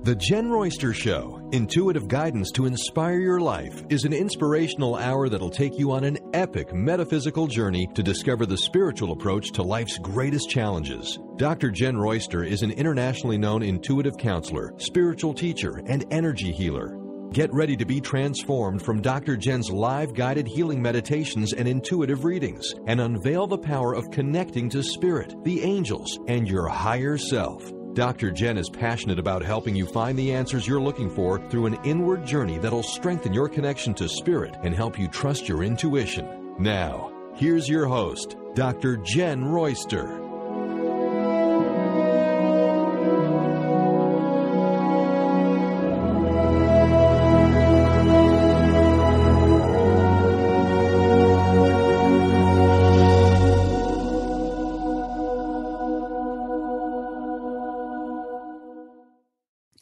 The Jenn Royster Show, intuitive guidance to inspire your life, is an inspirational hour that'll take you on an epic metaphysical journey to discover the spiritual approach to life's greatest challenges. Dr. Jenn Royster is an internationally known intuitive counselor, spiritual teacher, and energy healer. Get ready to be transformed from Dr. Jenn's live guided healing meditations and intuitive readings, and unveil the power of connecting to spirit, the angels, and your higher self. Dr. Jenn is passionate about helping you find the answers you're looking for through an inward journey that'll strengthen your connection to spirit and help you trust your intuition. Now, here's your host, Dr. Jenn Royster.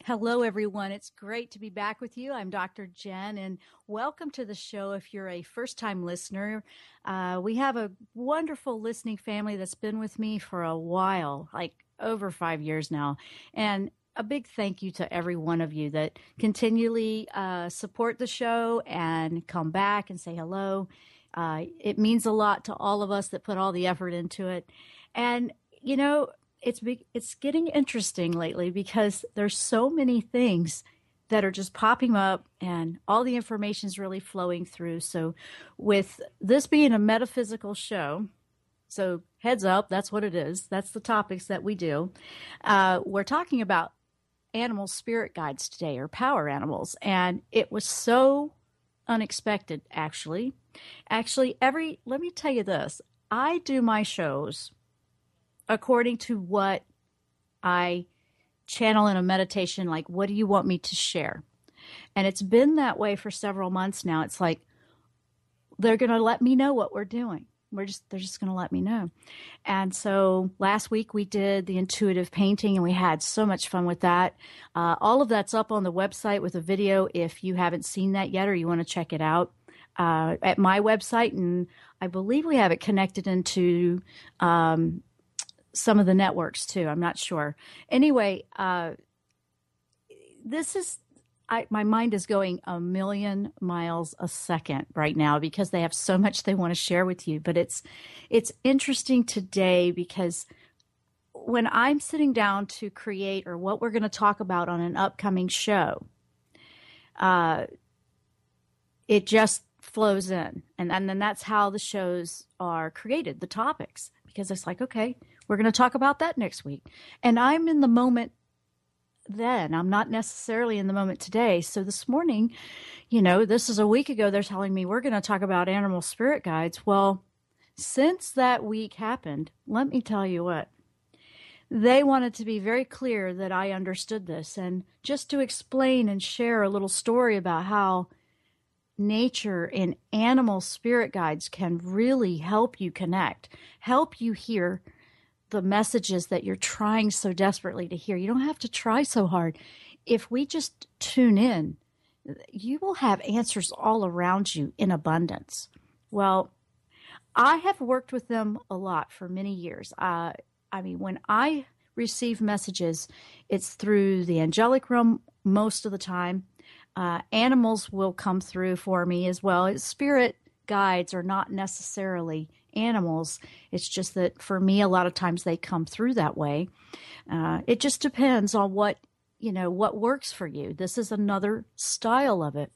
Hello, everyone. It's great to be back with you. I'm Dr. Jenn, and welcome to the show if you're a first-time listener. We have a wonderful listening family that's been with me for a while, like over 5 years now. And a big thank you to every one of you that continually support the show and come back and say hello. It means a lot to all of us that put all the effort into it. And, you know, it's getting interesting lately because there's so many things that are just popping up and all the information is really flowing through. So with this being a metaphysical show, so heads up, that's what it is. That's the topics that we do. We're talking about animal spirit guides today, or power animals. And it was so unexpected, actually. Let me tell you this. I do my shows according to what I channel in a meditation, like, what do you want me to share? And it's been that way for several months now. It's like, they're going to let me know what we're doing. They're just going to let me know. And so last week we did the intuitive painting and we had so much fun with that. All of that's up on the website with a video if you haven't seen that yet or you want to check it out at my website. And I believe we have it connected into some of the networks too. I'm not sure. Anyway, my mind is going a million miles a second right now because they have so much they want to share with you. But it's interesting today because when I'm sitting down to create or what we're going to talk about on an upcoming show, it just flows in. And then that's how the shows are created, the topics, because it's like, okay, we're going to talk about that next week. And I'm in the moment then. I'm not necessarily in the moment today. So this morning, this is a week ago, they're telling me we're going to talk about animal spirit guides. Well, since that week happened, let me tell you what. They wanted to be very clear that I understood this. And just to explain and share a little story about how nature and animal spirit guides can really help you connect, help you hear the messages that you're trying so desperately to hear. You don't have to try so hard. If we just tune in, you will have answers all around you in abundance. Well, I have worked with them a lot for many years. When I receive messages, it's through the angelic realm most of the time. Animals will come through for me as well. Spirit guides are not necessarily animals. It's just that for me, a lot of times they come through that way. It just depends on what works for you. This is another style of it.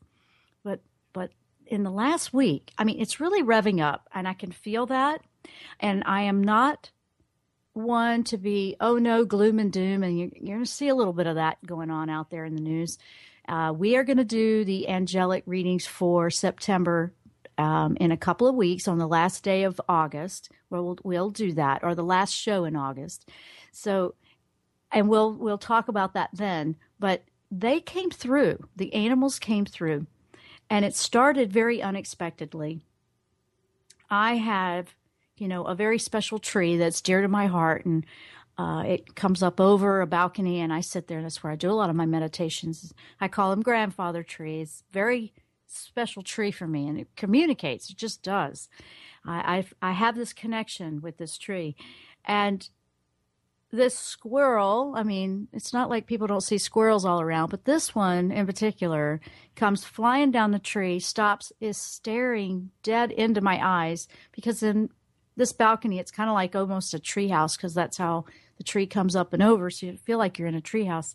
But in the last week, it's really revving up and I can feel that. And I am not one to be, oh no, gloom and doom. And you're going to see a little bit of that going on out there in the news. We are going to do the angelic readings for September in a couple of weeks on the last day of August, where we'll do that, or the last show in August. So, and we'll talk about that then. But they came through. The animals came through, and it started very unexpectedly. I have, a very special tree that's dear to my heart, and it comes up over a balcony, and I sit there, and that's where I do a lot of my meditations. I call them grandfather trees. Very special tree for me, and it communicates. It just does. I have this connection with this tree, and this squirrel, I mean, it's not like people don't see squirrels all around, but this one in particular comes flying down the tree, stops, is staring dead into my eyes, because in this balcony, it's kind of like almost a tree house, because that's how the tree comes up and over. So you feel like you're in a tree house.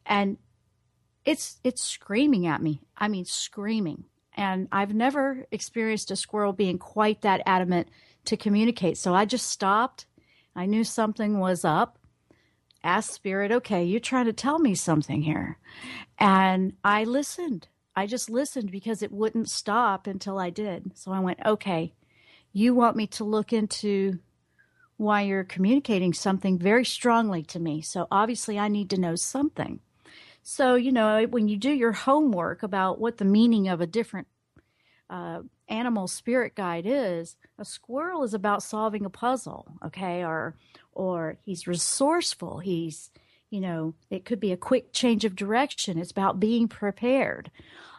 And it's screaming at me. I mean, screaming. And I've never experienced a squirrel being quite that adamant to communicate. So I just stopped. I knew something was up. Asked Spirit, okay, you're trying to tell me something here. And I listened. I just listened, because it wouldn't stop until I did. So I went, okay, you want me to look into why you're communicating something very strongly to me. So obviously I need to know something. So, when you do your homework about what the meaning of a different animal spirit guide is, a squirrel is about solving a puzzle, okay? Or he's resourceful. He's, it could be a quick change of direction. It's about being prepared.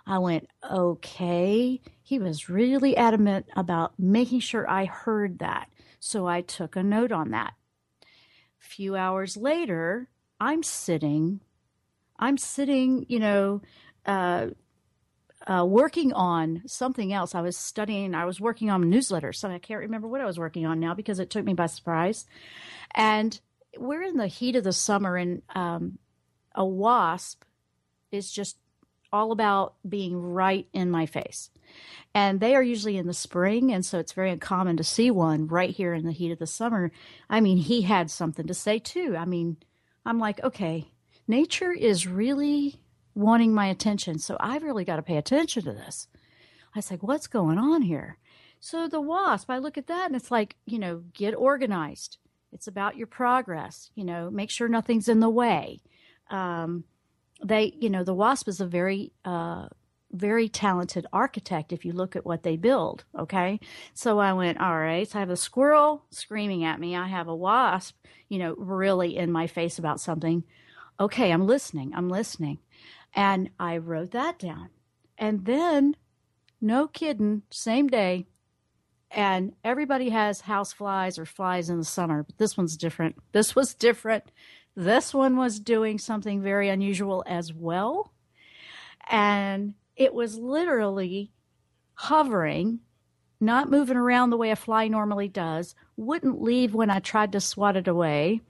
I went, okay. He was really adamant about making sure I heard that. So I took a note on that. A few hours later, I'm sitting, working on something else. I was studying, I was working on a newsletter. So I can't remember what I was working on now, because it took me by surprise. And we're in the heat of the summer, and a wasp is just all about being right in my face. And they are usually in the spring, and so it's very uncommon to see one right here in the heat of the summer. I mean, he had something to say too. I mean, I'm like, okay, nature is really wanting my attention, so I've really got to pay attention to this. I was like, what's going on here? So the wasp, I look at that, and it's like, get organized. It's about your progress, make sure nothing's in the way. The wasp is a very, very talented architect if you look at what they build, okay? So I went, all right, so I have a squirrel screaming at me. I have a wasp, really in my face about something. Okay, I'm listening. And I wrote that down. And then, no kidding, same day, and everybody has house flies or flies in the summer, but this one's different. This was different. This one was doing something very unusual as well. And it was literally hovering, not moving around the way a fly normally does, wouldn't leave when I tried to swat it away,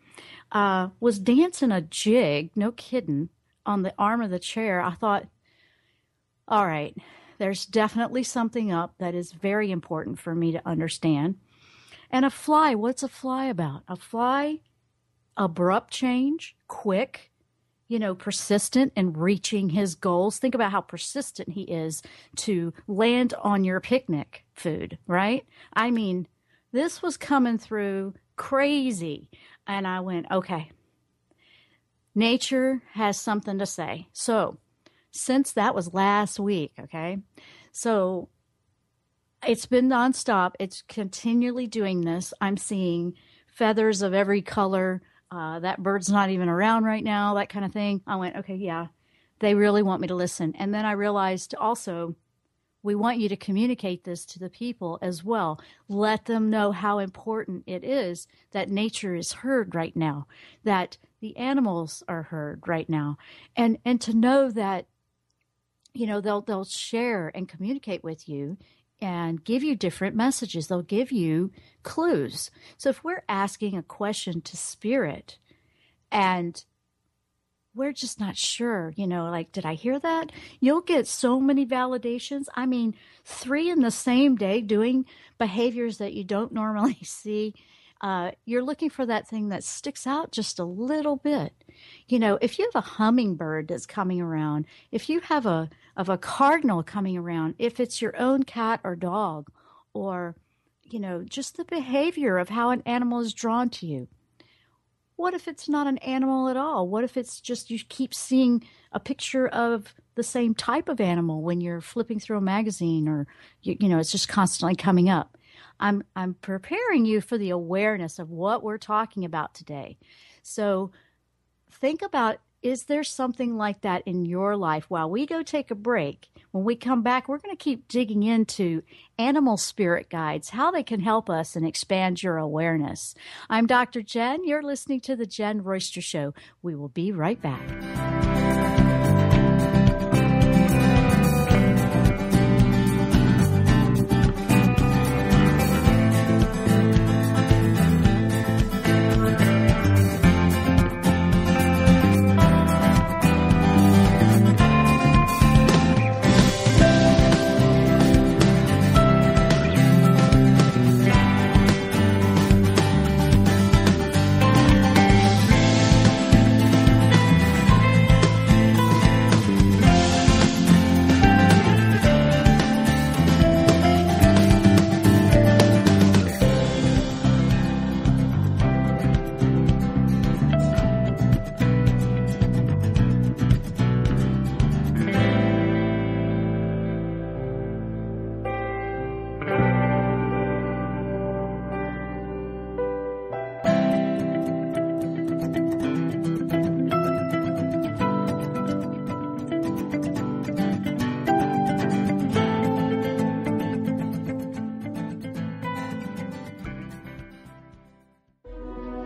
was dancing a jig, no kidding, on the arm of the chair. I thought, all right, there's definitely something up that is very important for me to understand. And a fly, what's a fly about? A fly, abrupt change, quick, persistent in reaching his goals. Think about how persistent he is to land on your picnic food, right? I mean, this was coming through crazy. And I went, okay, nature has something to say. So since that was last week, okay, so it's been nonstop. It's continually doing this. I'm seeing feathers of every color. That bird's not even around right now, that kind of thing. I went, okay, yeah, they really want me to listen. And then I realized also, we want you to communicate this to the people as well. Let them know how important it is that nature is heard right now, that the animals are heard right now, and to know that, they'll share and communicate with you and give you different messages. They'll give you clues. So if we're asking a question to spirit and we're just not sure, like, did I hear that? You'll get so many validations. I mean, 3 in the same day doing behaviors that you don't normally see. You're looking for that thing that sticks out just a little bit. If you have a hummingbird that's coming around, if you have a cardinal coming around, if it's your own cat or dog, or, just the behavior of how an animal is drawn to you. What if it's not an animal at all? What if it's just you keep seeing a picture of the same type of animal when you're flipping through a magazine, or, it's just constantly coming up? I'm preparing you for the awareness of what we're talking about today. So think about, is there something like that in your life? While we go take a break, When we come back, we're going to keep digging into animal spirit guides, how they can help us and expand your awareness. I'm Dr. Jenn. You're listening to the Jenn Royster Show. We will be right back.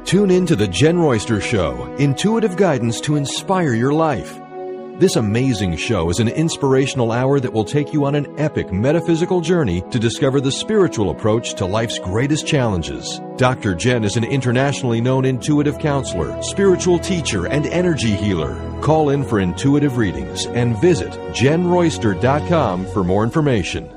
Tune in to the Jenn Royster Show, intuitive guidance to inspire your life. This amazing show is an inspirational hour that will take you on an epic metaphysical journey to discover the spiritual approach to life's greatest challenges. Dr. Jenn is an internationally known intuitive counselor, spiritual teacher, and energy healer. Call in for intuitive readings and visit JennRoyster.com for more information.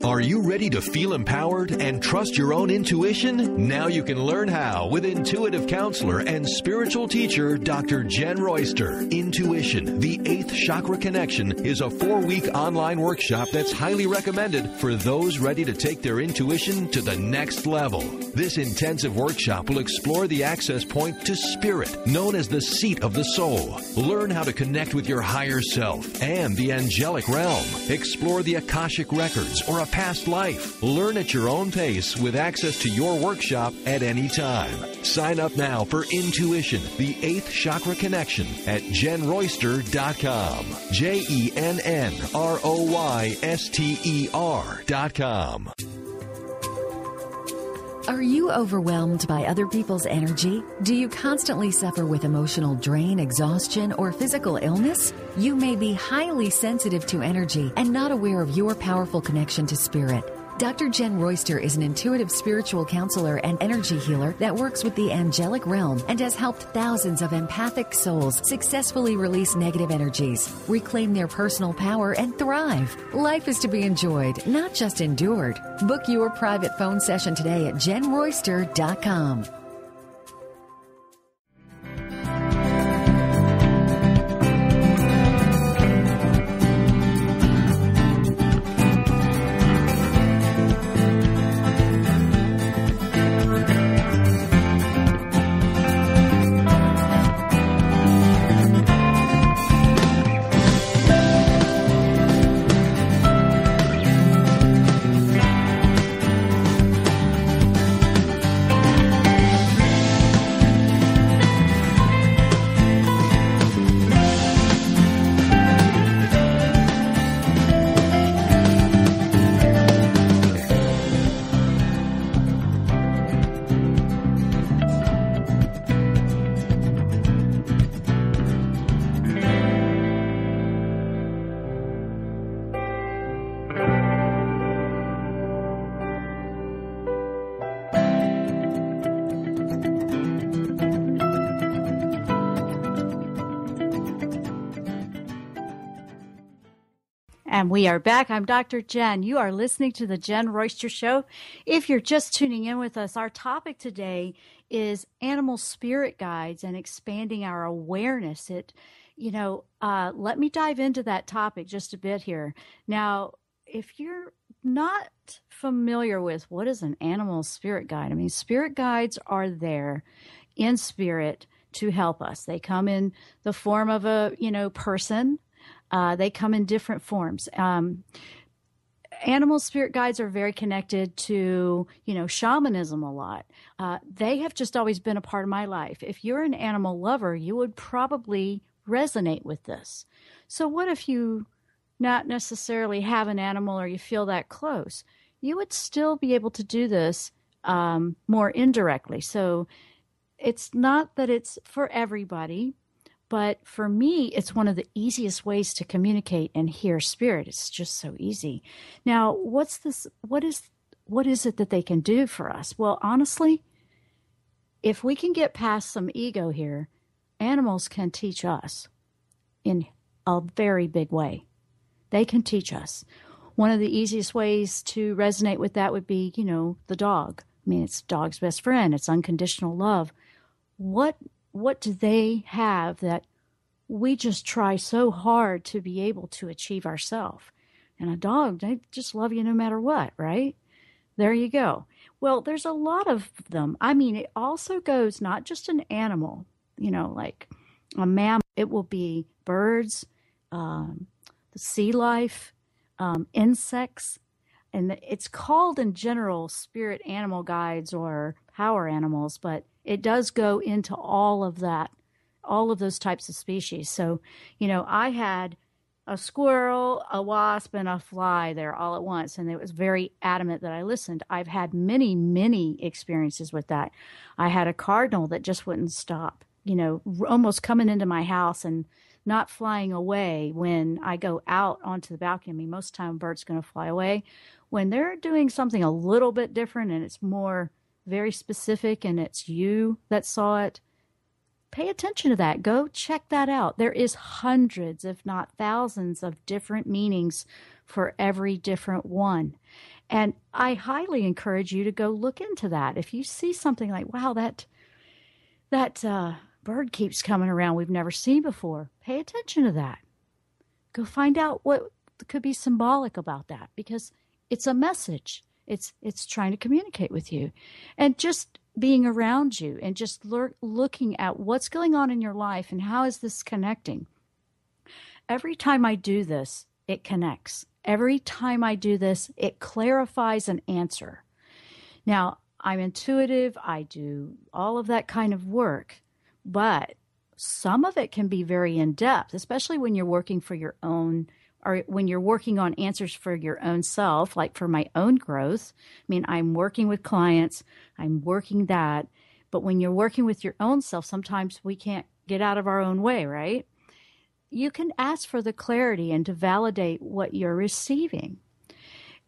Are you ready to feel empowered and trust your own intuition? Now you can learn how with intuitive counselor and spiritual teacher Dr. Jenn Royster. Intuition, the 8th Chakra Connection, is a 4-week online workshop that's highly recommended for those ready to take their intuition to the next level. This intensive workshop will explore the access point to spirit, known as the seat of the soul. Learn how to connect with your higher self and the angelic realm. Explore the Akashic records or a past life. Learn at your own pace with access to your workshop at any time. Sign up now for Intuition, the 8th Chakra Connection at JennRoyster.com. JennRoyster.com. Are you overwhelmed by other people's energy? Do you constantly suffer with emotional drain, exhaustion, or physical illness? You may be highly sensitive to energy and not aware of your powerful connection to spirit. Dr. Jenn Royster is an intuitive spiritual counselor and energy healer that works with the angelic realm and has helped thousands of empathic souls successfully release negative energies, reclaim their personal power, and thrive. Life is to be enjoyed, not just endured. Book your private phone session today at JennRoyster.com. And we are back. I'm Dr. Jenn. You are listening to the Jenn Royster Show. If you're just tuning in with us, our topic today is animal spirit guides and expanding our awareness. Let me dive into that topic just a bit here. Now, if you're not familiar with what is an animal spirit guide, I mean, spirit guides are there in spirit to help us. They come in the form of a, person. They come in different forms. animal spirit guides are very connected to, shamanism a lot. They have just always been a part of my life. If you're an animal lover, you would probably resonate with this. So what if you not necessarily have an animal or you feel that close? You would still be able to do this more indirectly. So it's not that it's for everybody, but for me, it's one of the easiest ways to communicate and hear spirit. It's just so easy. Now, what's this? What is it that they can do for us? Well, honestly, if we can get past some ego here, animals can teach us in a very big way. They can teach us. One of the easiest ways to resonate with that would be, the dog. I mean, it's dog's best friend. It's unconditional love. What do they have that we just try so hard to be able to achieve ourselves? And a dog, they just love you no matter what, right? There you go. Well, there's a lot of them. I mean, it also goes not just an animal, like a mammal. It will be birds, the sea life, insects. And it's called in general spirit animal guides or power animals, but it does go into all of that, all of those types of species. So, I had a squirrel, a wasp, and a fly there all at once, and it was very adamant that I listened. I've had many, many experiences with that. I had a cardinal that just wouldn't stop, almost coming into my house and not flying away when I go out onto the balcony. I mean, most of the time a bird's going to fly away. When they're doing something a little bit different and it's more very specific and it's you that saw it, pay attention to that. Go check that out. There is hundreds, if not thousands, of different meanings for every different one. And I highly encourage you to go look into that. If you see something like, wow, that bird keeps coming around we've never seen before, pay attention to that. Go find out what could be symbolic about that, because it's a message. It's trying to communicate with you. And just being around you and just looking at what's going on in your life and how is this connecting. Every time I do this, it connects. Every time I do this, it clarifies an answer. Now, I'm intuitive. I do all of that kind of work, but some of it can be very in-depth, especially when you're working for your own, or when you're working on answers for your own self, like for my own growth. I mean, I'm working with clients, I'm working that, but when you're working with your own self, sometimes we can't get out of our own way, right? You can ask for the clarity and to validate what you're receiving.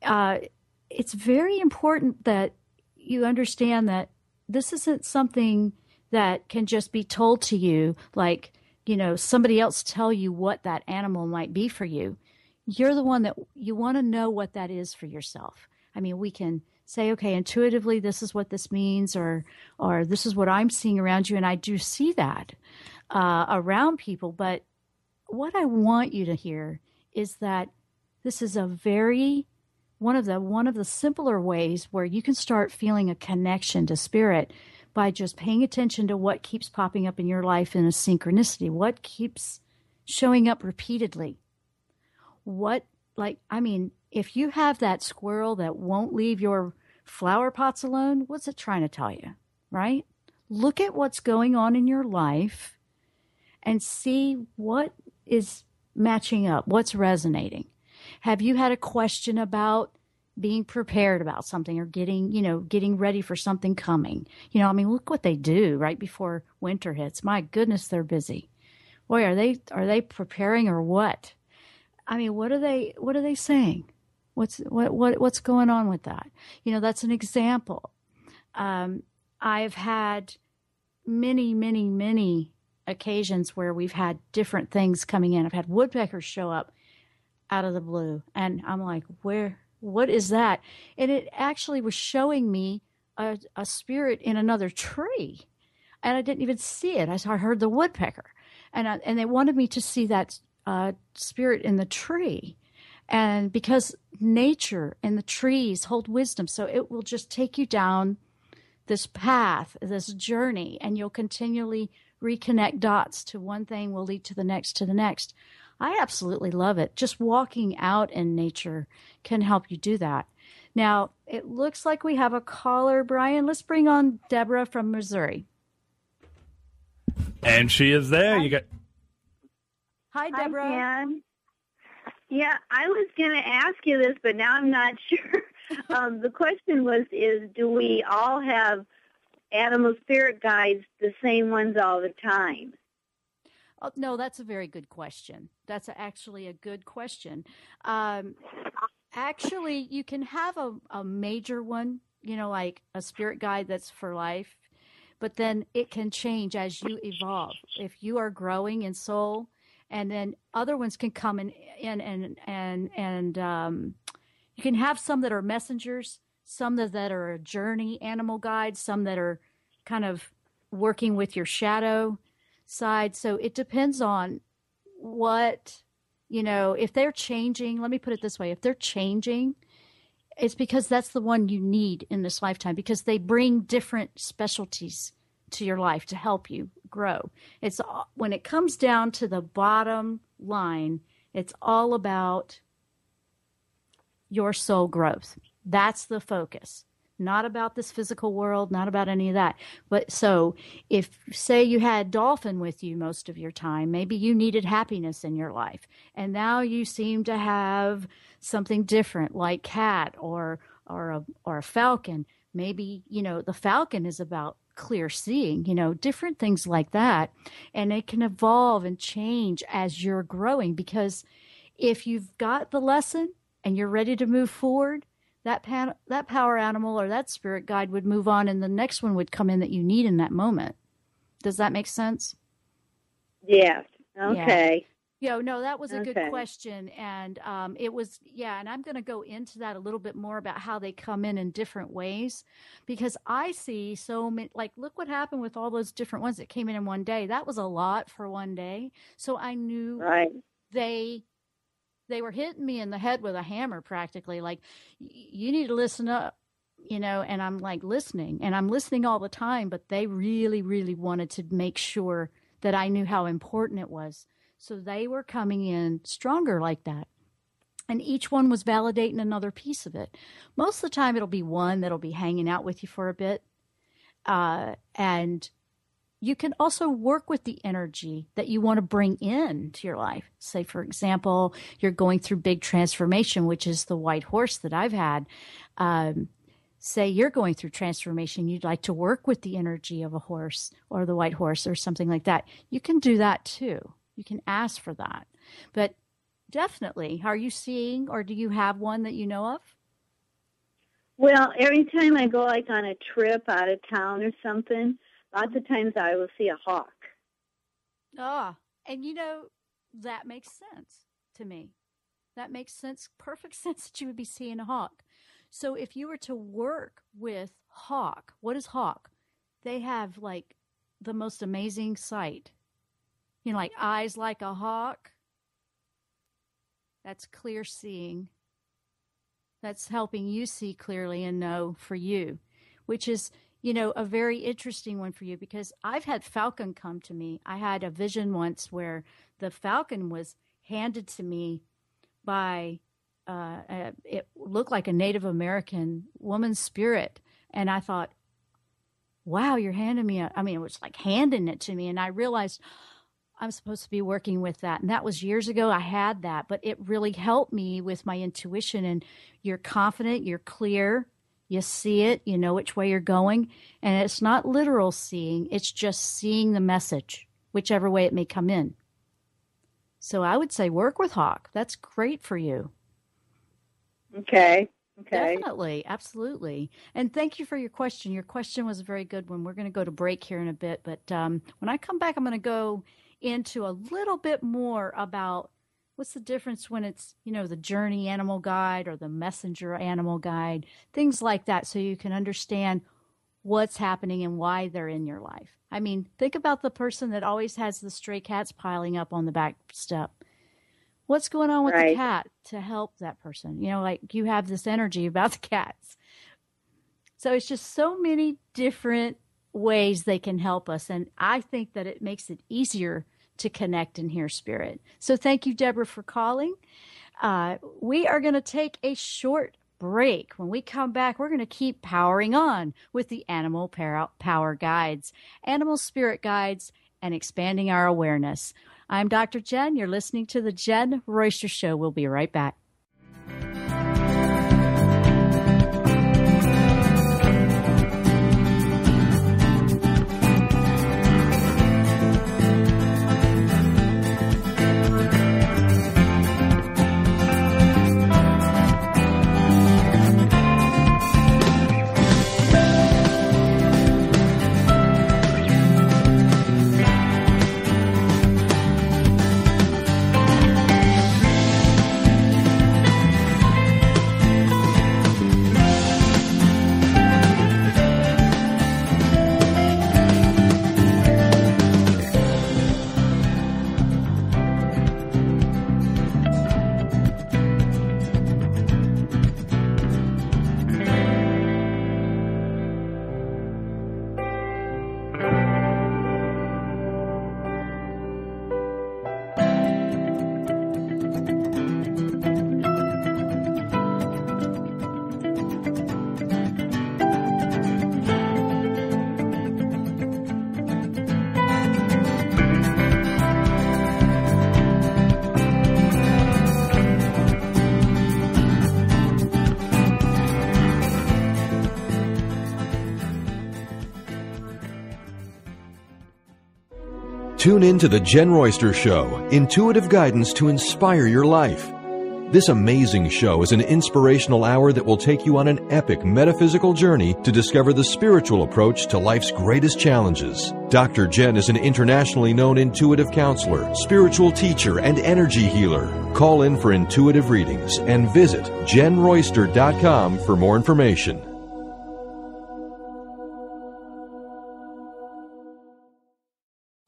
It's very important that you understand that this isn't something that can just be told to you, like, somebody else tell you what that animal might be for you. You're the one that you want to know what that is for yourself. I mean, we can say, okay, intuitively, this is what this means, or this is what I'm seeing around you. And I do see that around people. But what I want you to hear is that this is one of the simpler ways where you can start feeling a connection to spirit by just paying attention to what keeps popping up in your life in a synchronicity, what keeps showing up repeatedly. If you have that squirrel that won't leave your flower pots alone, what's it trying to tell you, right? Look at what's going on in your life and see what is matching up, what's resonating. Have you had a question about being prepared about something or getting ready for something coming? Look what they do right before winter hits. My goodness, they're busy. Boy, are they preparing or what? I mean, what are they saying? What's going on with that? That's an example. I've had many, many, many occasions where we've had different things coming in. I've had woodpeckers show up out of the blue, and I'm like, what is that? And it actually was showing me a spirit in another tree, and I didn't even see it. I heard the woodpecker, and they wanted me to see that spirit in the tree. And because nature and the trees hold wisdom, so it will just take you down this path, this journey, and you'll continually reconnect dots to one thing will lead to the next, to the next. I absolutely love it. Just walking out in nature can help you do that. Now, it looks like we have a caller, Brian. Let's bring on Deborah from Missouri. And she is there. Hi, Deborah. Hi, Jan. Yeah, I was going to ask you this, but now I'm not sure. The question is do we all have animal spirit guides, the same ones all the time? Oh, no, that's a very good question. That's actually a good question. Actually, you can have a major one, like a spirit guide that's for life, but then it can change as you evolve. If you are growing in soul, and then other ones can come in and you can have some that are messengers, some that are a journey animal guides, some that are kind of working with your shadow side. So it depends on what, if they're changing, let me put it this way. If they're changing, it's because that's the one you need in this lifetime, because they bring different specialties to your life to help you grow. It's when it comes down to the bottom line, it's all about your soul growth. That's the focus. Not about this physical world, not about any of that. But so if, say, you had dolphin with you most of your time, maybe you needed happiness in your life. And now you seem to have something different like cat or a falcon. Maybe, the falcon is about clear seeing, different things like that. And it can evolve and change as you're growing, because if you've got the lesson and you're ready to move forward, that power animal or that spirit guide would move on, and the next one would come in that you need in that moment. Does that make sense? Yes. Okay. Yeah. No, that was a good question. And it was, and I'm going to go into that a little bit more about how they come in different ways, because I see so many, like, look what happened with all those different ones that came in one day. That was a lot for one day. So I knew they were hitting me in the head with a hammer practically, like, you need to listen up, and I'm like listening, and I'm listening all the time, but they really, really wanted to make sure that I knew how important it was. So they were coming in stronger like that. And each one was validating another piece of it. Most of the time it'll be one that'll be hanging out with you for a bit. And you can also work with the energy that you want to bring into your life. Say, for example, you're going through big transformation, which is the white horse that I've had. Say you're going through transformation, you'd like to work with the energy of a horse or the white horse or something like that. You can do that too. You can ask for that. But definitely, are you seeing, or do you have one that you know of? Well, every time I go like on a trip out of town or something, lots of times I will see a hawk. And that makes sense to me. That makes sense, perfect sense that you would be seeing a hawk. So if you were to work with hawk, what is hawk? They have like the most amazing sight. Like eyes like a hawk. That's clear seeing. That's helping you see clearly and know for you, which is, a very interesting one for you, because I've had falcon come to me. I had a vision once where the falcon was handed to me by, it looked like a Native American woman's spirit. And I thought, wow, you're handing me it was like handing it to me. And I realized I'm supposed to be working with that. And that was years ago. I had that, but it really helped me with my intuition. And you're confident, you're clear, you see it, you know which way you're going. And it's not literal seeing, it's just seeing the message, whichever way it may come in. So I would say work with hawk. That's great for you. Okay. Definitely. Absolutely. And thank you for your question. Your question was a very good one. We're going to go to break here in a bit. But when I come back, I'm going to go into a little bit more about what's the difference when it's, the journey animal guide or the messenger animal guide, things like that, so you can understand what's happening and why they're in your life. I mean, think about the person that always has the stray cats piling up on the back step. What's going on with the cat to help that person? Like you have this energy about the cats. So it's just so many different ways they can help us. And I think that it makes it easier to connect and hear spirit. So thank you, Deborah, for calling. We are going to take a short break. When we come back, we're going to keep powering on with the animal power guides, animal spirit guides, and expanding our awareness. I'm Dr. Jenn. You're listening to the Jenn Royster Show. We'll be right back. Tune in to the Jenn Royster Show, intuitive guidance to inspire your life. This amazing show is an inspirational hour that will take you on an epic metaphysical journey to discover the spiritual approach to life's greatest challenges. Dr. Jenn is an internationally known intuitive counselor, spiritual teacher, and energy healer. Call in for intuitive readings and visit JennRoyster.com for more information.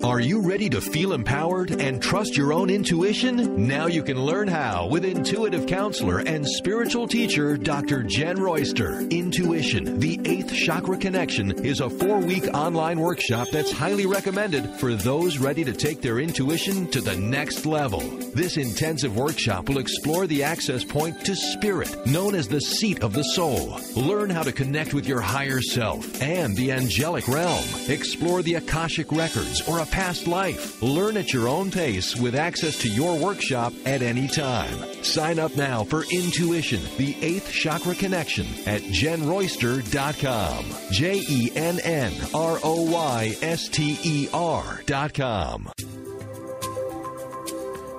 Are you ready to feel empowered and trust your own intuition? Now you can learn how with intuitive counselor and spiritual teacher Dr. Jenn Royster. Intuition, the 8th Chakra Connection, is a 4-week online workshop that's highly recommended for those ready to take their intuition to the next level. This intensive workshop will explore the access point to spirit, known as the seat of the soul. Learn how to connect with your higher self and the angelic realm. Explore the Akashic records or a past life. Learn at your own pace with access to your workshop at any time. Sign up now for Intuition, the 8th Chakra Connection at JennRoyster.com. JennRoyster.com.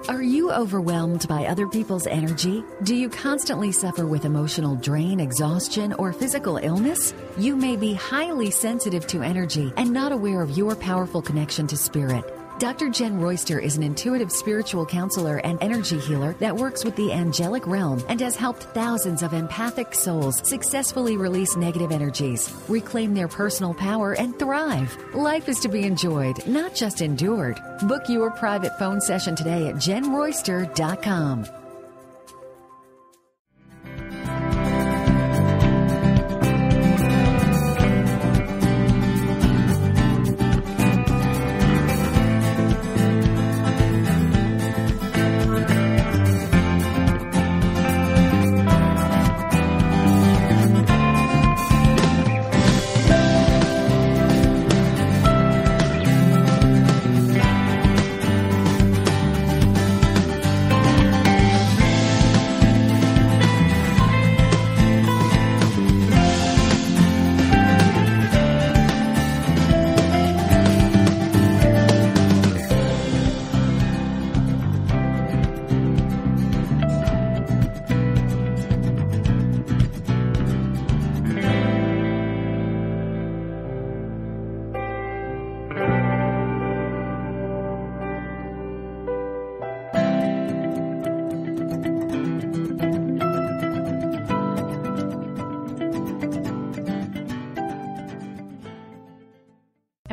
Are you overwhelmed by other people's energy? Do you constantly suffer with emotional drain, exhaustion, or physical illness? You may be highly sensitive to energy and not aware of your powerful connection to spirit. Dr. Jenn Royster is an intuitive spiritual counselor and energy healer that works with the angelic realm and has helped thousands of empathic souls successfully release negative energies, reclaim their personal power, and thrive. Life is to be enjoyed, not just endured. Book your private phone session today at JennRoyster.com.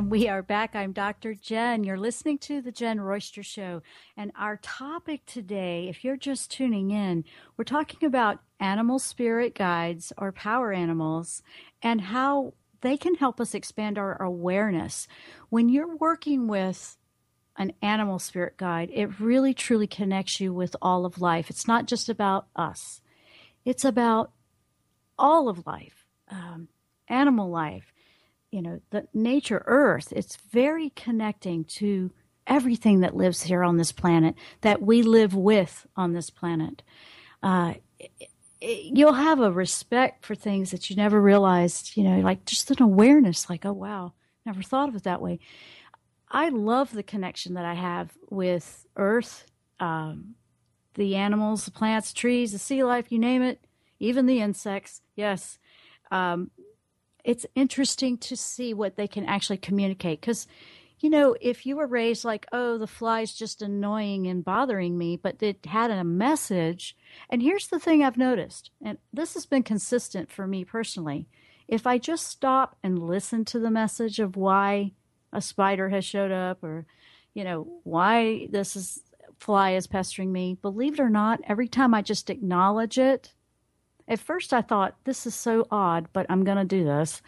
We are back. I'm Dr. Jenn. You're listening to the Jenn Royster Show. And our topic today, if you're just tuning in, we're talking about animal spirit guides or power animals and how they can help us expand our awareness. When you're working with an animal spirit guide, it really truly connects you with all of life. It's not just about us. It's about all of life, animal life, the nature, earth. It's very connecting to everything that lives here on this planet, that we live with on this planet. You'll have a respect for things that you never realized, like just an awareness, like, oh, wow, never thought of it that way. I love the connection that I have with earth, the animals, the plants, the trees, the sea life, you name it, even the insects. Yes. It's interesting to see what they can actually communicate. Because, if you were raised like, oh, the fly's just annoying and bothering me, but it had a message. And here's the thing I've noticed, and this has been consistent for me personally. If I just stop and listen to the message of why a spider has showed up, or, why fly is pestering me, believe it or not, every time I just acknowledge it, at first I thought, this is so odd, but I'm going to do this.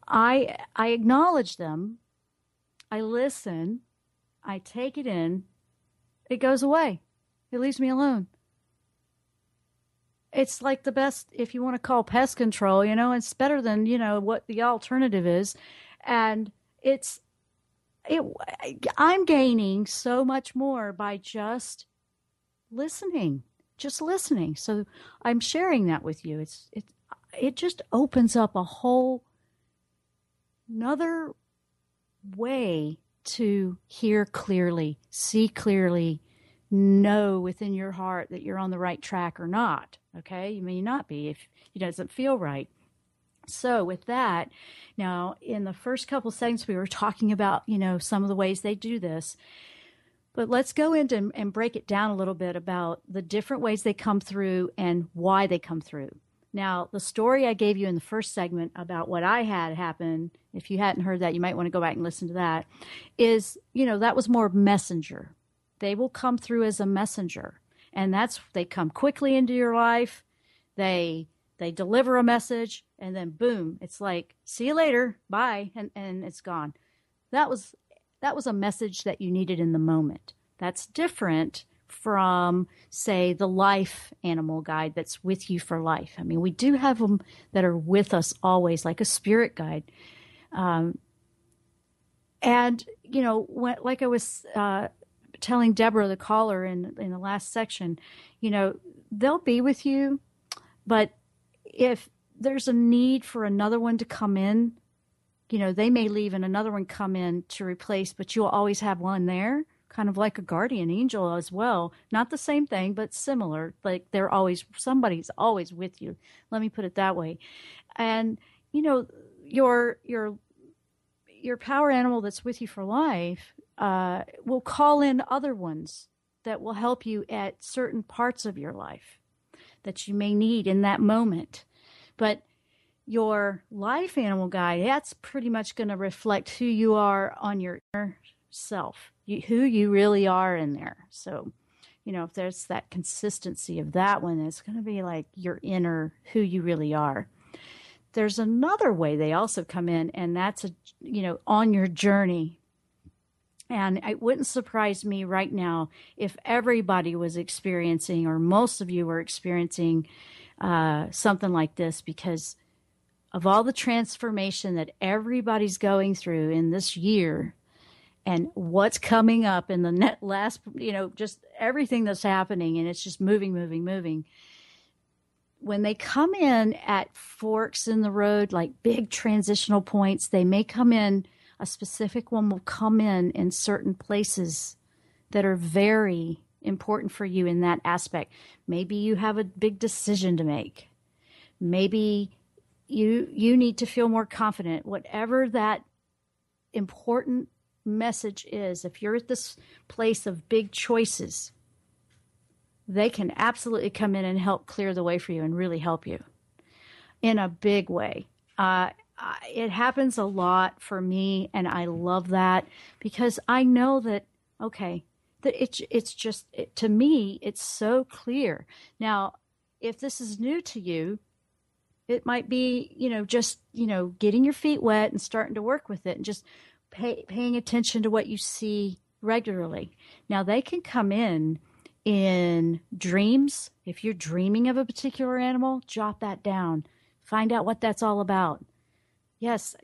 I acknowledge them. I listen. I take it in. It goes away. It leaves me alone. It's like the best, if you want to call pest control, it's better than, what the alternative is. And I'm gaining so much more by just listening. So I'm sharing that with you. It just opens up a whole another way to hear clearly, see clearly, know within your heart that you're on the right track or not. Okay? You may not be if it doesn't feel right. So with that, now in the first couple seconds we were talking about, some of the ways they do this. But let's go into and break it down a little bit about the different ways they come through and why they come through. Now, the story I gave you in the first segment about what I had happen, if you hadn't heard that, you might want to go back and listen to that, is, that was more messenger. They will come through as a messenger. And they come quickly into your life. They deliver a message, and then boom, it's like, see you later, bye, and it's gone. That was a message that you needed in the moment. That's different from, say, the life animal guide that's with you for life. I mean, we do have them that are with us always, like a spirit guide. And, like I was telling Deborah, the caller, in the last section, they'll be with you, but if there's a need for another one to come in, they may leave and another one come in to replace, but you'll always have one there, kind of like a guardian angel as well. Not the same thing, but similar. Like somebody's always with you. Let me put it that way. And, your power animal that's with you for life will call in other ones that will help you at certain parts of your life that you may need in that moment. But your life animal guide, that's pretty much going to reflect who you are on your inner self, who you really are in there. So, if there's that consistency of that one, it's going to be like your inner, who you really are. There's another way they also come in, and that's, on your journey. And it wouldn't surprise me right now if everybody was experiencing, or most of you were experiencing something like this, because of all the transformation that everybody's going through in this year and what's coming up in the last, just everything that's happening, and it's just moving. When they come in at forks in the road, like big transitional points, they may come in, a specific one will come in certain places that are very important for you in that aspect. Maybe you have a big decision to make. Maybe you need to feel more confident. Whatever that important message is, if you're at this place of big choices, they can absolutely come in and help clear the way for you and really help you in a big way. It happens a lot for me, and I love that because I know that, okay, that it's just, to me, it's so clear. Now, if this is new to you, it might be, just, getting your feet wet and starting to work with it and just paying attention to what you see regularly. Now, they can come in dreams. If you're dreaming of a particular animal, jot that down. Find out what that's all about. Yes.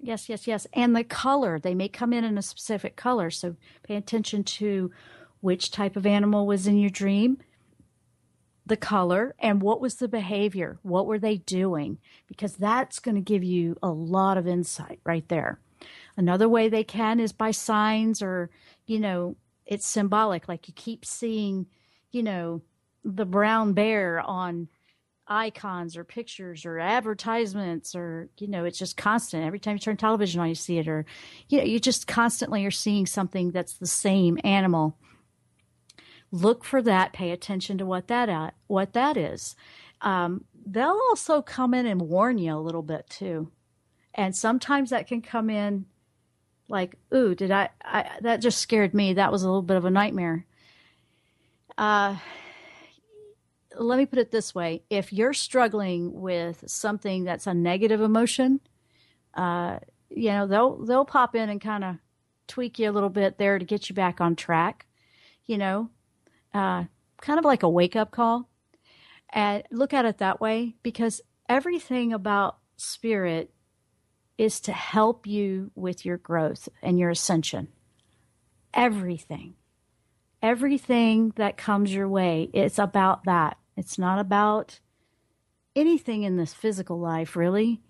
And the color, they may come in a specific color. So pay attention to which type of animal was in your dream, the color, and what was the behavior? What were they doing? Because that's going to give you a lot of insight right there. Another way they can is by signs, or, it's symbolic. Like you keep seeing, the brown bear on icons or pictures or advertisements, or, it's just constant. Every time you turn television on, you see it, or, you just constantly are seeing something that's the same animal. Look for that. Pay attention to what that is. They'll also come in and warn you a little bit too. And sometimes that can come in like, ooh, that just scared me. That was a little bit of a nightmare. Let me put it this way. If you're struggling with something that's a negative emotion, they'll pop in and kind of tweak you a little bit there to get you back on track, kind of like a wake-up call. And look at it that way, because everything about spirit is to help you with your growth and your ascension. Everything that comes your way, it's about that. It's not about anything in this physical life, really.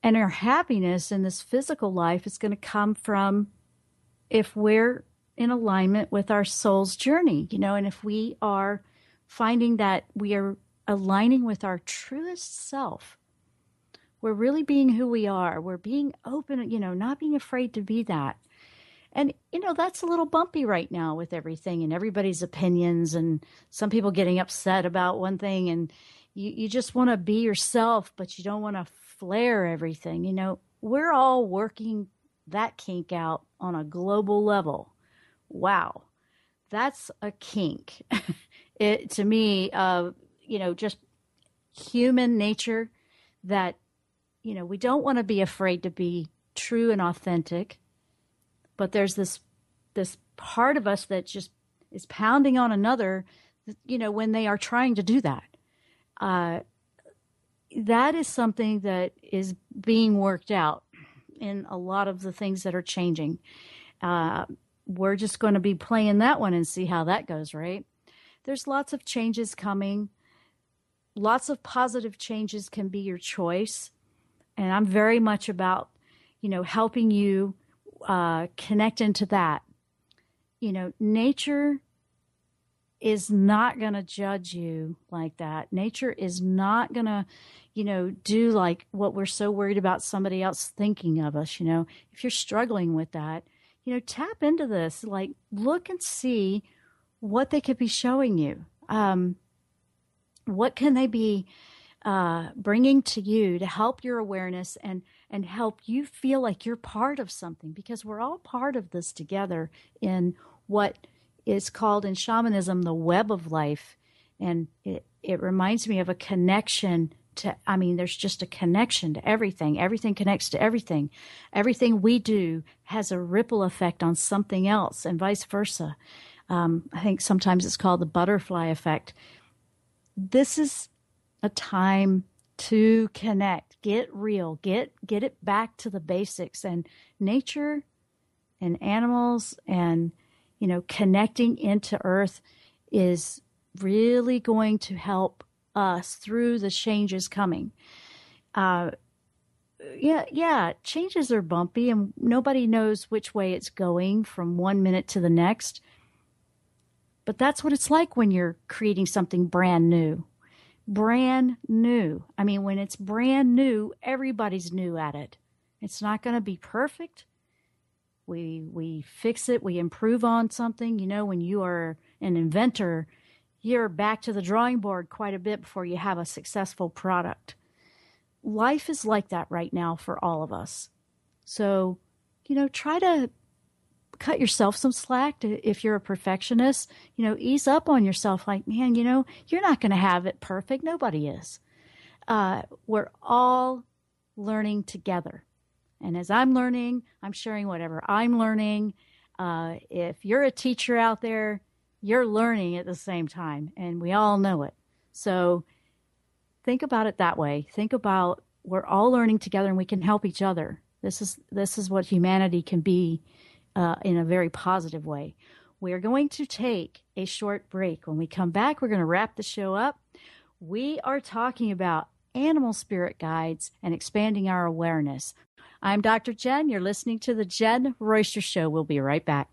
And our happiness in this physical life is going to come from if we're in alignment with our soul's journey, and if we are finding that we are aligning with our truest self, we're really being who we are. We're being open, not being afraid to be that. And, that's a little bumpy right now with everything and everybody's opinions, and some people getting upset about one thing, and you just want to be yourself, but you don't want to flare everything. We're all working that kink out on a global level. Wow. That's a kink. To me, just human nature that, we don't want to be afraid to be true and authentic, but there's this part of us that just is pounding on another, when they are trying to do that. That is something that is being worked out in a lot of the things that are changing. We're just going to be playing that one and see how that goes, right? There's lots of changes coming. Lots of positive changes can be your choice. And I'm very much about, helping you connect into that. Nature is not going to judge you like that. Nature is not going to, do like what we're so worried about somebody else thinking of us. If you're struggling with that, tap into this, like look and see what they could be showing you. What can they be bringing to you to help your awareness and help you feel like you're part of something, because we're all part of this together in what is called in shamanism the web of life. And it reminds me of a connection to, there's just a connection to everything. Everything connects to everything. Everything we do has a ripple effect on something else, and vice versa. I think sometimes it's called the butterfly effect. This is a time to connect, get real, get it back to the basics, and nature and animals and, connecting into earth is really going to help us through the changes coming. Changes are bumpy and nobody knows which way it's going from 1 minute to the next. But that's what it's like when you're creating something brand new. Brand new. When it's brand new, everybody's new at it. It's not going to be perfect. We fix it. We improve on something. When you are an inventor, you're back to the drawing board quite a bit before you have a successful product. Life is like that right now for all of us. So, try to cut yourself some slack. If you're a perfectionist, ease up on yourself. Like, man, you're not going to have it perfect. Nobody is. We're all learning together. And as I'm learning, I'm sharing whatever I'm learning. If you're a teacher out there, you're learning at the same time, and we all know it. So think about it that way. Think about we're all learning together, and we can help each other. This is what humanity can be in a very positive way. We're going to take a short break. When we come back, we're going to wrap the show up. We are talking about animal spirit guides and expanding our awareness. I'm Dr. Jenn. You're listening to the Jenn Royster Show. We'll be right back.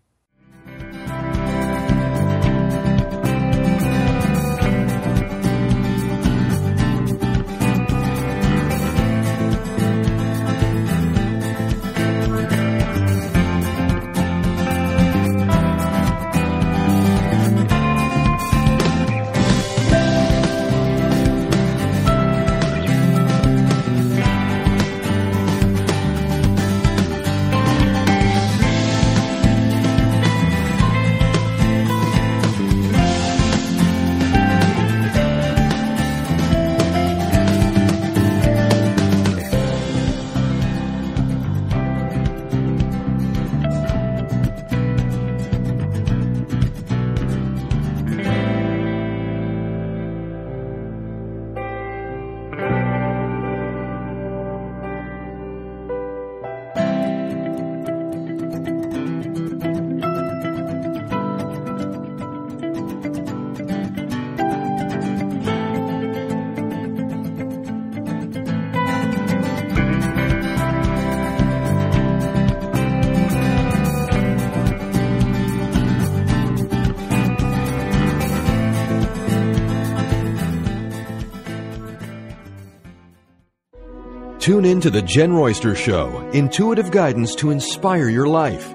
Tune in to the Jenn Royster Show, intuitive guidance to inspire your life.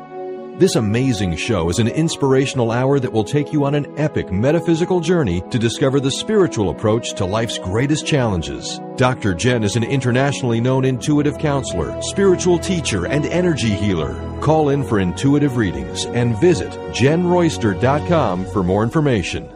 This amazing show is an inspirational hour that will take you on an epic metaphysical journey to discover the spiritual approach to life's greatest challenges. Dr. Jenn is an internationally known intuitive counselor, spiritual teacher, and energy healer. Call in for intuitive readings and visit JennRoyster.com for more information.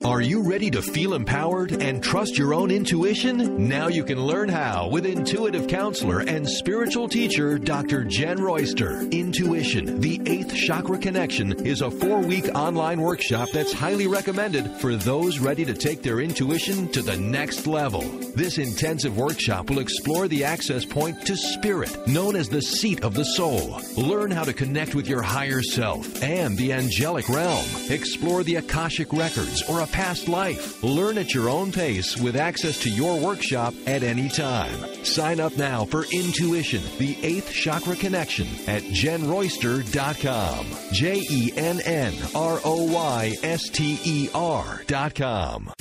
Are you ready to feel empowered and trust your own intuition? Now you can learn how with intuitive counselor and spiritual teacher Dr. Jenn Royster. Intuition, the 8th Chakra Connection, is a 4-week online workshop that's highly recommended for those ready to take their intuition to the next level. This intensive workshop will explore the access point to spirit, known as the seat of the soul. Learn how to connect with your higher self and the angelic realm. Explore the Akashic records or a past life. Learn at your own pace with access to your workshop at any time. Sign up now for Intuition, the 8th Chakra Connection at JennRoyster.com. JennRoyster.com.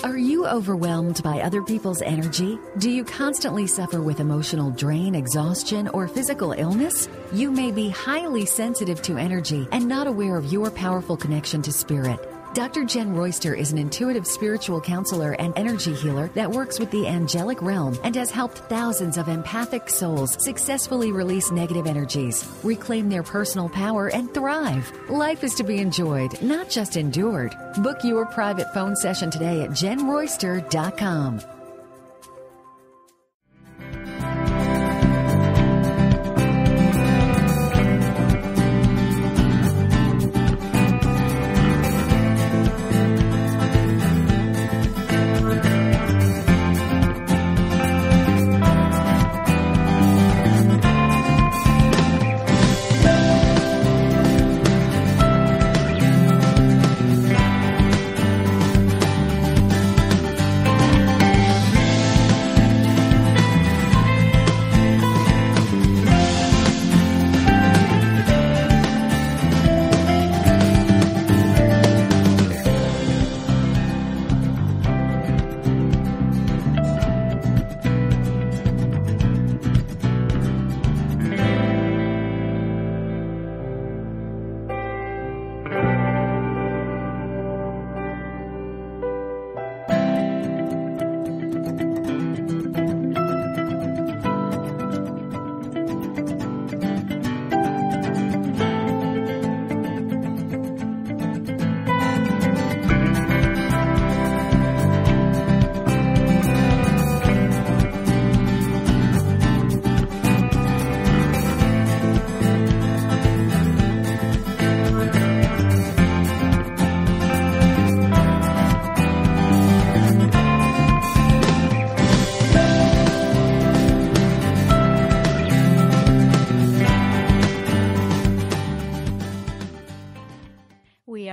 Are you overwhelmed by other people's energy? Do you constantly suffer with emotional drain, exhaustion, or physical illness? You may be highly sensitive to energy and not aware of your powerful connection to spirit. Dr. Jenn Royster is an intuitive spiritual counselor and energy healer that works with the angelic realm and has helped thousands of empathic souls successfully release negative energies, reclaim their personal power, and thrive. Life is to be enjoyed, not just endured. Book your private phone session today at JennRoyster.com.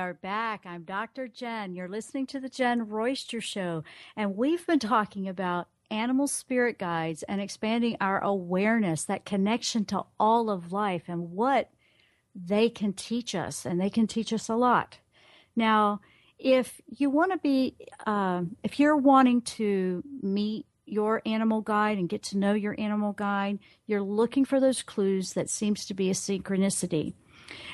are back. I'm Dr. Jenn. You're listening to the Jenn Royster Show, and we've been talking about animal spirit guides and expanding our awareness, that connection to all of life and what they can teach us, and they can teach us a lot. Now, if you want to be, if you're wanting to meet your animal guide and get to know your animal guide, you're looking for those clues that seems to be a synchronicity.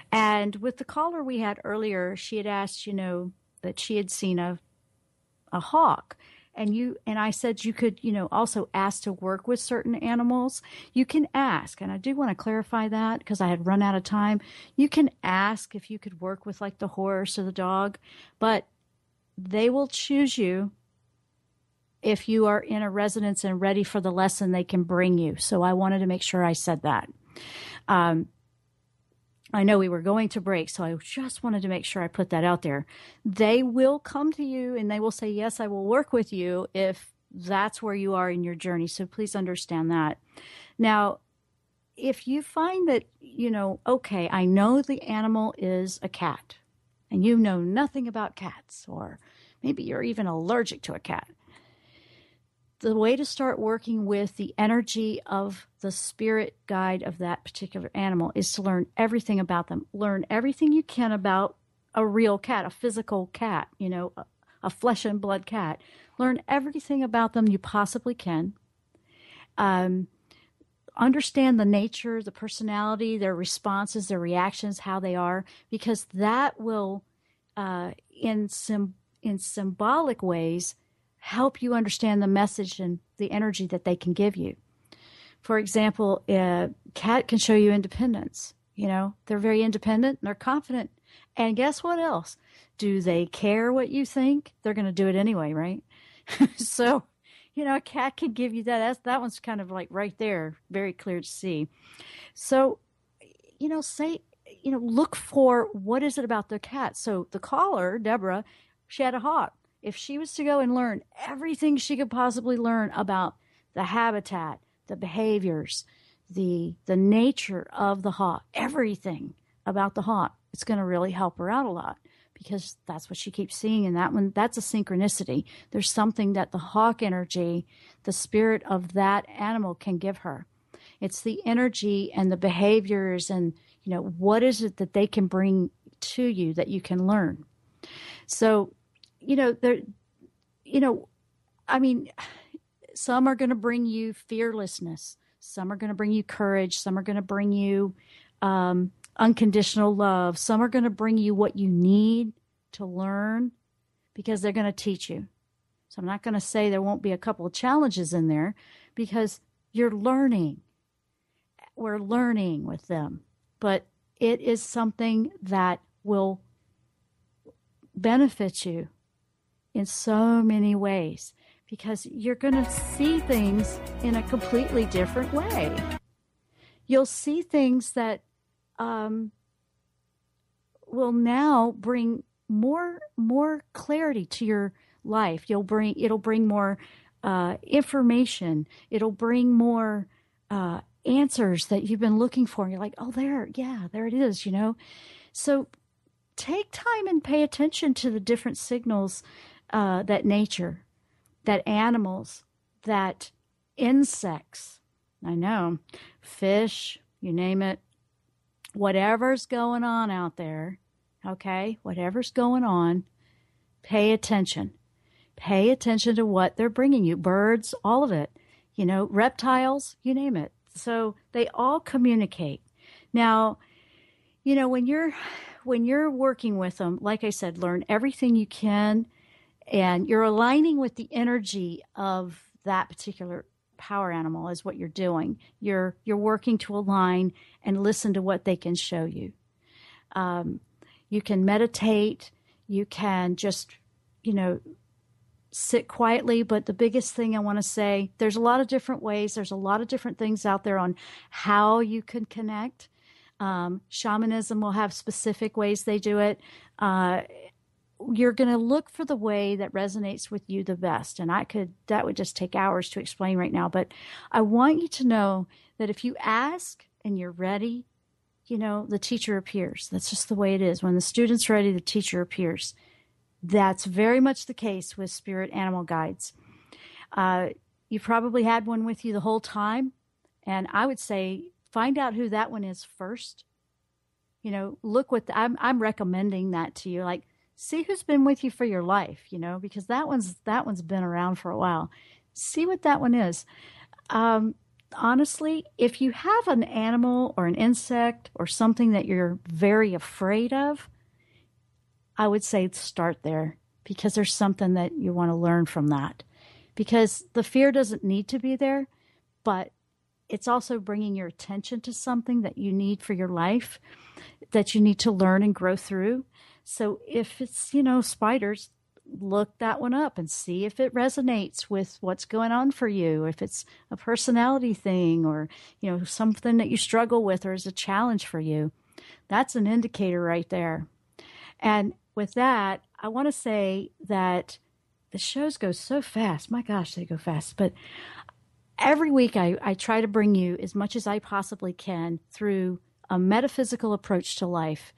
And with the caller we had earlier, she had asked, that she had seen a hawk. And I said you could, also ask to work with certain animals. You can ask, and I do want to clarify that because I had run out of time. You can ask if you could work with like the horse or the dog, but they will choose you if you are in a residence and ready for the lesson they can bring you. So I wanted to make sure I said that. I know we were going to break, so I just wanted to make sure I put that out there. They will come to you and they will say, yes, I will work with you if that's where you are in your journey. So please understand that. Now, if you find that, okay, I know the animal is a cat and you know nothing about cats, or maybe you're even allergic to a cat. The way to start working with the energy of the spirit guide of that particular animal is to learn everything about them. Learn everything you can about a real cat, a physical cat, a flesh and blood cat. Learn everything about them you possibly can. Understand the nature, the personality, their responses, their reactions, how they are, because that will, in symbolic ways, help you understand the message and the energy that they can give you. For example, a cat can show you independence. They're very independent and they're confident. And guess what else? Do they care what you think? They're going to do it anyway, right? So, a cat can give you that. That one's kind of like right there, very clear to see. So, look for what is it about the cat. So the caller, Deborah, she had a hawk. If she was to go and learn everything she could possibly learn about the habitat, the behaviors, the nature of the hawk, everything about the hawk, it's going to really help her out a lot, because that's what she keeps seeing. And that's a synchronicity. There's something that the hawk energy, the spirit of that animal can give her. It's the energy and the behaviors and, what is it that they can bring to you that you can learn. So, some are going to bring you fearlessness. Some are going to bring you courage. Some are going to bring you unconditional love. Some are going to bring you what you need to learn, because they're going to teach you. So I'm not going to say there won't be a couple of challenges in there, because you're learning. We're learning with them. But it is something that will benefit you in so many ways, because you're going to see things in a completely different way. You'll see things that will now bring more clarity to your life. It'll bring more information. It'll bring more answers that you've been looking for. And you're like, oh, there it is, So take time and pay attention to the different signals that nature, that animals, that insects, fish, you name it, whatever's going on out there, okay, whatever's going on, pay attention. Pay attention to what they're bringing you. Birds, all of it, reptiles, you name it. So they all communicate. Now, when you're working with them, like I said, learn everything you can, and you're aligning with the energy of that particular power animal is what you're doing. You're working to align and listen to what they can show you. You can meditate. You can just, sit quietly. But the biggest thing I want to say, there's a lot of different ways. There's a lot of different things out there on how you can connect. Shamanism will have specific ways they do it. You're going to look for the way that resonates with you the best. And that would just take hours to explain right now. But I want you to know that if you ask and you're ready, the teacher appears. That's just the way it is. When the student's ready, the teacher appears. That's very much the case with spirit animal guides. You probably had one with you the whole time. And I would say, find out who that one is first. Look I'm recommending that to you. Like, see who's been with you for your life, because that one's been around for a while. See what that one is. Honestly, if you have an animal or an insect or something that you're very afraid of, I would say start there, because there's something that you want to learn from that. Because the fear doesn't need to be there, but it's also bringing your attention to something that you need for your life, that you need to learn and grow through. So if it's, spiders, look that one up and see if it resonates with what's going on for you. If it's a personality thing or, something that you struggle with or is a challenge for you, that's an indicator right there. And with that, I want to say that the shows go so fast. My gosh, they go fast. But every week I try to bring you as much as I possibly can through a metaphysical approach to life.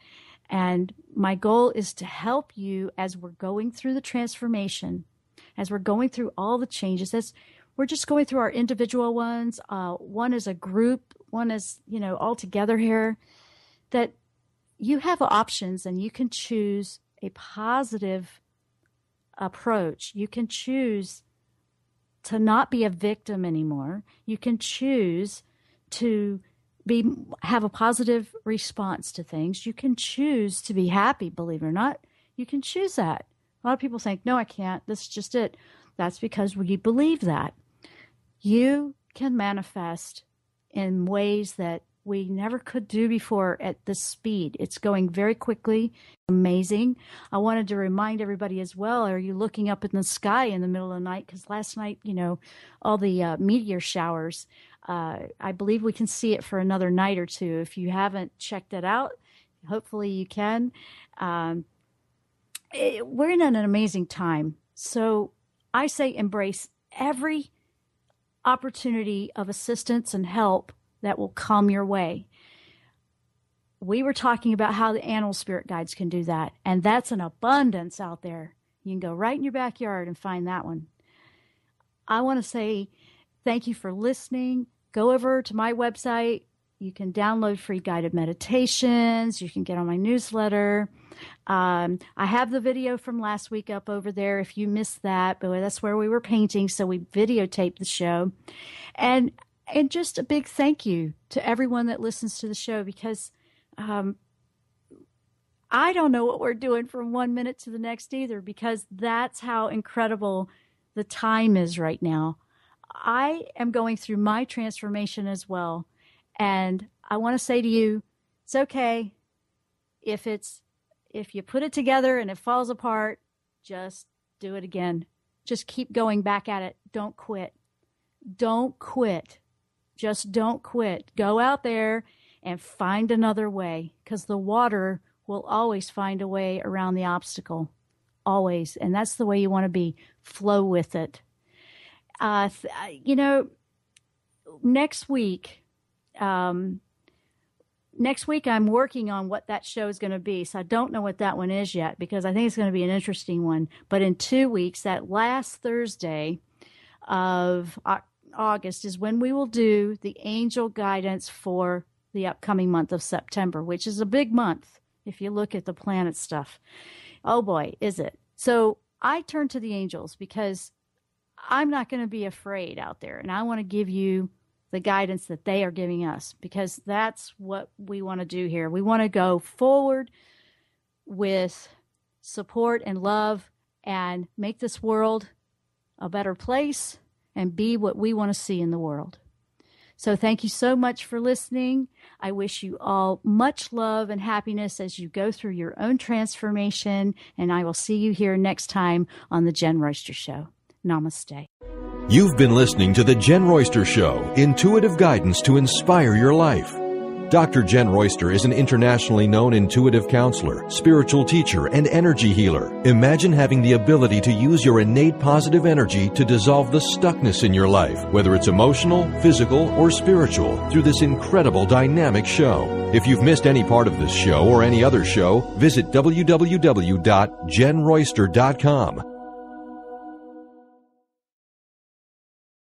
And my goal is to help you as we're going through the transformation, as we're going through all the changes, as we're just going through our individual ones. One is a group, one is, all together here, that you have options and you can choose a positive approach. You can choose to not be a victim anymore. You can choose to have a positive response to things. You can choose to be happy, believe it or not. You can choose that. A lot of people think, no, I can't. This is just it. That's because we believe that. You can manifest in ways that we never could do before at this speed. It's going very quickly. Amazing. I wanted to remind everybody as well, are you looking up in the sky in the middle of the night? Because last night, all the meteor showers, I believe we can see it for another night or two. If you haven't checked it out, hopefully you can. We're in an amazing time. So I say embrace every opportunity of assistance and help that will come your way. We were talking about how the animal spirit guides can do that, and that's an abundance out there. You can go right in your backyard and find that one. I want to say thank you for listening. Go over to my website. You can download free guided meditations. You can get on my newsletter. I have the video from last week up over there if you missed that, but that's where we were painting, so we videotaped the show. And just a big thank you to everyone that listens to the show, because I don't know what we're doing from 1 minute to the next either, because that's how incredible the time is right now. I am going through my transformation as well. And I want to say to you, it's okay if you put it together and it falls apart, just do it again. Just keep going back at it. Don't quit. Don't quit. Just don't quit. Go out there and find another way, because the water will always find a way around the obstacle. Always. And that's the way you want to be. Flow with it. Next week I'm working on what that show is going to be. So I don't know what that one is yet, because I think it's going to be an interesting one. But in 2 weeks, that last Thursday of August is when we will do the angel guidance for the upcoming month of September, which is a big month if you look at the planet stuff. Oh boy, is it. So I turn to the angels because I'm not going to be afraid out there, and I want to give you the guidance that they are giving us, because that's what we want to do here. We want to go forward with support and love and make this world a better place and be what we want to see in the world. So thank you so much for listening. I wish you all much love and happiness as you go through your own transformation, and I will see you here next time on the Jenn Royster Show. Namaste. You've been listening to the Jenn Royster Show, intuitive guidance to inspire your life. Dr. Jenn Royster is an internationally known intuitive counselor, spiritual teacher, and energy healer. Imagine having the ability to use your innate positive energy to dissolve the stuckness in your life, whether it's emotional, physical, or spiritual, through this incredible dynamic show. If you've missed any part of this show or any other show, visit www.jennroyster.com.